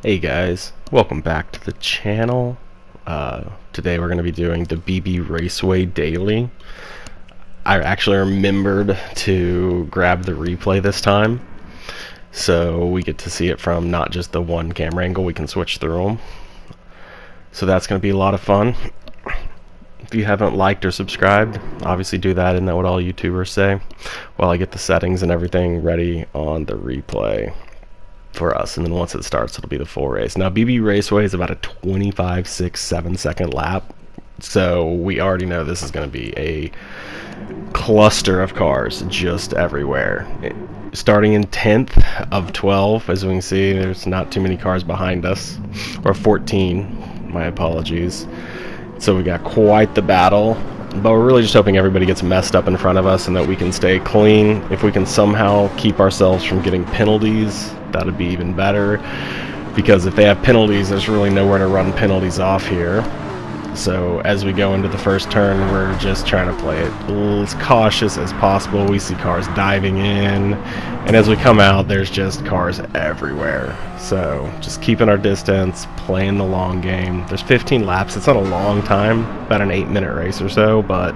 Hey guys, welcome back to the channel. Today we're going to be doing the BB Raceway Daily. I actually remembered to grab the replay this time, so we get to see it from not just the one camera angle, we can switch through them. So that's going to be a lot of fun. If you haven't liked or subscribed, obviously do that, isn't that what all YouTubers say? While I get the settings and everything ready on the replay for us, and then once it starts it'll be the full race. Now BB Raceway is about a 25, 6, 7 second lap, so we already know this is going to be a cluster of cars just everywhere. Starting in 10th of 12, as we can see, there's not too many cars behind us, or 14, my apologies. So we got quite the battle, but we're really just hoping everybody gets messed up in front of us and that we can stay clean. If we can somehow keep ourselves from getting penalties, that'd be even better, because if they have penalties, there's really nowhere to run penalties off here. So as we go into the first turn, we're just trying to play it as cautious as possible. We see cars diving in, and as we come out, there's just cars everywhere. So just keeping our distance, playing the long game. There's 15 laps. It's not a long time, about an 8-minute race or so, but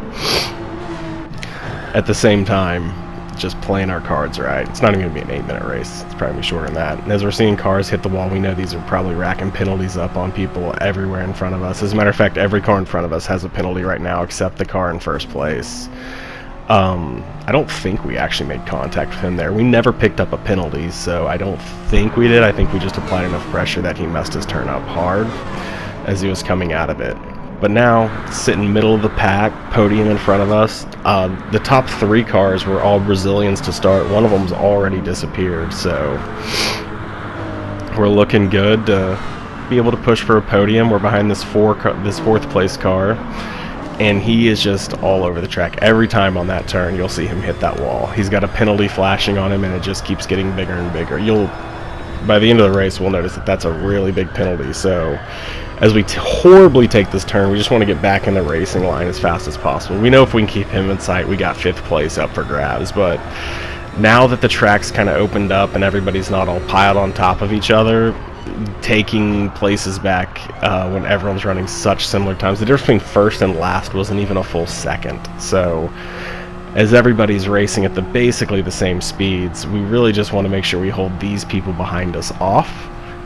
at the same time, just playing our cards right. It's not even going to be an 8-minute race. It's probably shorter than that. And as we're seeing cars hit the wall, we know these are probably racking penalties up on people everywhere in front of us. As a matter of fact, every car in front of us has a penalty right now except the car in first place. I don't think we actually made contact with him there. We never picked up a penalty, so I don't think we did. I think we just applied enough pressure that he messed his turn up hard as he was coming out of it. But now, sitting middle of the pack, podium in front of us, the top 3 cars were all Brazilians to start. One of them's already disappeared, so we're looking good to be able to push for a podium. We're behind this fourth place car, and he is just all over the track. Every time on that turn, you'll see him hit that wall. He's got a penalty flashing on him, and it just keeps getting bigger and bigger. By the end of the race, we'll notice that that's a really big penalty. So as we horribly take this turn, we just want to get back in the racing line as fast as possible. We know if we can keep him in sight, we got 5th place up for grabs, but now that the track's kind of opened up and everybody's not all piled on top of each other, taking places back when everyone's running such similar times, the difference between first and last wasn't even a full second. So as everybody's racing at basically the same speeds, we really just want to make sure we hold these people behind us off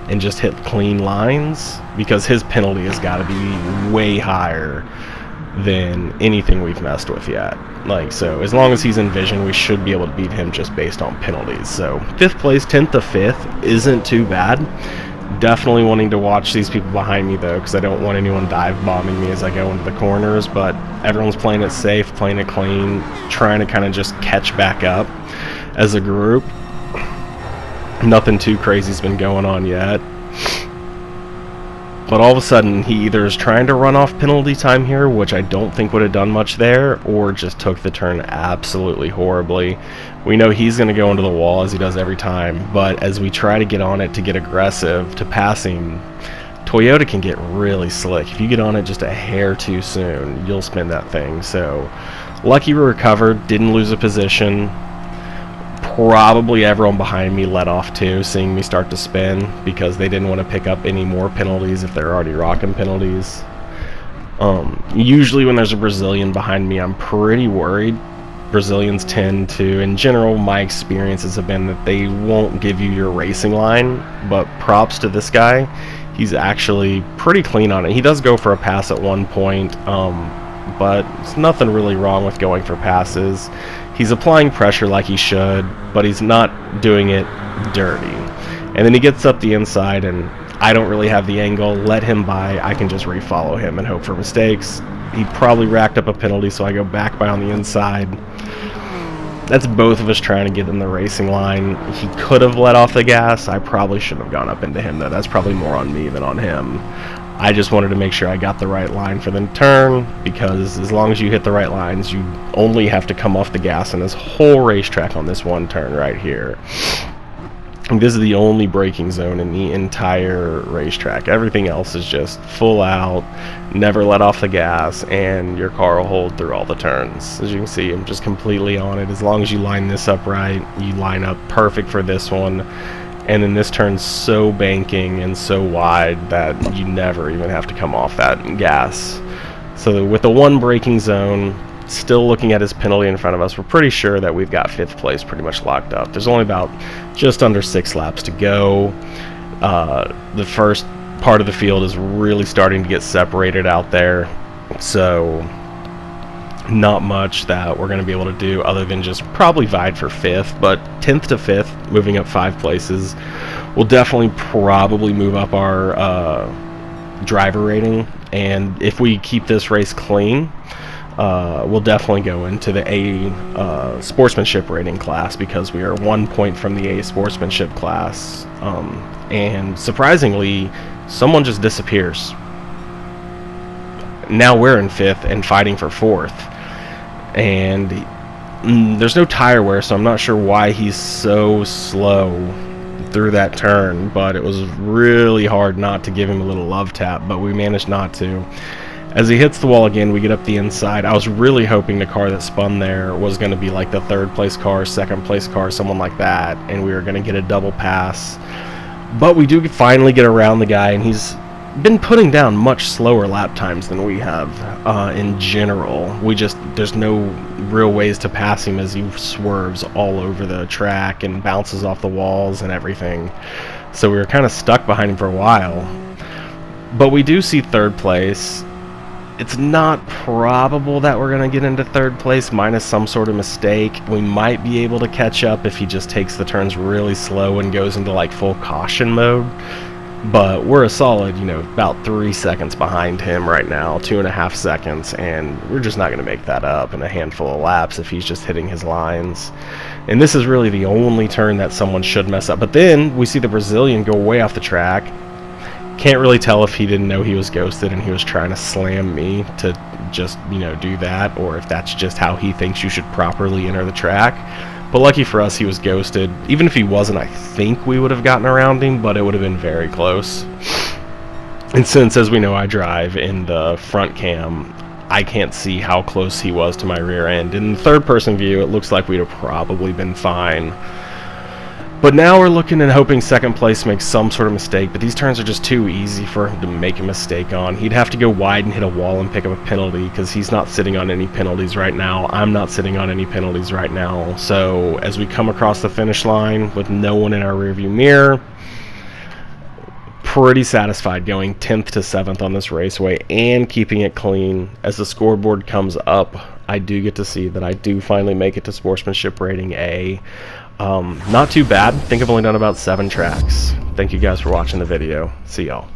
and just hit clean lines, because his penalty has got to be way higher than anything we've messed with yet. So as long as he's in vision, we should be able to beat him just based on penalties. So 5th place, 10th to 5th isn't too bad. Definitely wanting to watch these people behind me though, because I don't want anyone dive bombing me as I go into the corners, but everyone's playing it safe, playing it clean, trying to kind of just catch back up as a group. Nothing too crazy's been going on yet, but all of a sudden he either is trying to run off penalty time here, which I don't think would have done much there, or just took the turn absolutely horribly. We know he's going to go into the wall as he does every time, but as we try to get on it to get aggressive to pass him, Toyota can get really slick. If you get on it just a hair too soon, you'll spin that thing. So lucky we recovered, didn't lose a position. Probably everyone behind me let off too, seeing me start to spin, because they didn't want to pick up any more penalties if they're already rocking penalties. Usually when there's a Brazilian behind me, I'm pretty worried. Brazilians tend to, in general, my experiences have been that they won't give you your racing line, but props to this guy. He's actually pretty clean on it. He does go for a pass at one point, but there's nothing really wrong with going for passes. He's applying pressure like he should, but he's not doing it dirty. And then he gets up the inside, and I don't really have the angle. Let him by. I can just refollow him and hope for mistakes. He probably racked up a penalty, so I go back by on the inside. That's both of us trying to get in the racing line. He could have let off the gas. I probably shouldn't have gone up into him, though. That's probably more on me than on him. I just wanted to make sure I got the right line for the turn, because as long as you hit the right lines, you only have to come off the gas in this whole racetrack on this one turn right here. This is the only braking zone in the entire racetrack. Everything else is just full out, never let off the gas, and your car will hold through all the turns. As you can see, I'm just completely on it. As long as you line this up right, you line up perfect for this one, and then this turn's so banking and so wide that you never even have to come off that gas. So with the one braking zone, still looking at his penalty in front of us, we're pretty sure that we've got 5th place pretty much locked up. There's only about just under 6 laps to go. The first part of the field is really starting to get separated out there, so not much that we're going to be able to do other than just probably vie for 5th, but 10th to 5th, moving up 5 places, will definitely probably move up our driver rating, and if we keep this race clean, we'll definitely go into the A sportsmanship rating class, because we are 1 point from the A sportsmanship class. And surprisingly, someone just disappears. Now we're in 5th and fighting for 4th, and there's no tire wear, so I'm not sure why he's so slow through that turn, but it was really hard not to give him a little love tap, but we managed not to. As he hits the wall again, we get up the inside. I was really hoping the car that spun there was going to be like the 3rd place car, 2nd place car, someone like that, and we were going to get a double pass. But we do finally get around the guy, and he's been putting down much slower lap times than we have in general. There's no real ways to pass him as he swerves all over the track and bounces off the walls and everything. So we were kind of stuck behind him for a while. But we do see 3rd place. It's not probable that we're going to get into 3rd place minus some sort of mistake. We might be able to catch up if he just takes the turns really slow and goes into like full caution mode. But we're a solid, about 3 seconds behind him right now, 2.5 seconds, and we're just not going to make that up in a handful of laps if he's just hitting his lines. And this is really the only turn that someone should mess up. But then we see the Brazilian go way off the track. Can't really tell if he didn't know he was ghosted and he was trying to slam me to just, do that, or if that's just how he thinks you should properly enter the track. But lucky for us, he was ghosted. Even if he wasn't, I think we would have gotten around him, but it would have been very close. And since, as we know, I drive in the front cam, I can't see how close he was to my rear end. In the 3rd-person view, it looks like we'd have probably been fine. But now we're looking and hoping 2nd place makes some sort of mistake, but these turns are just too easy for him to make a mistake on. He'd have to go wide and hit a wall and pick up a penalty, because he's not sitting on any penalties right now. I'm not sitting on any penalties right now. So as we come across the finish line with no one in our rearview mirror, pretty satisfied going 10th to 7th on this raceway and keeping it clean. As the scoreboard comes up, I do get to see that I do finally make it to sportsmanship rating A. Not too bad. I think I've only done about 7 tracks. Thank you guys for watching the video. See y'all.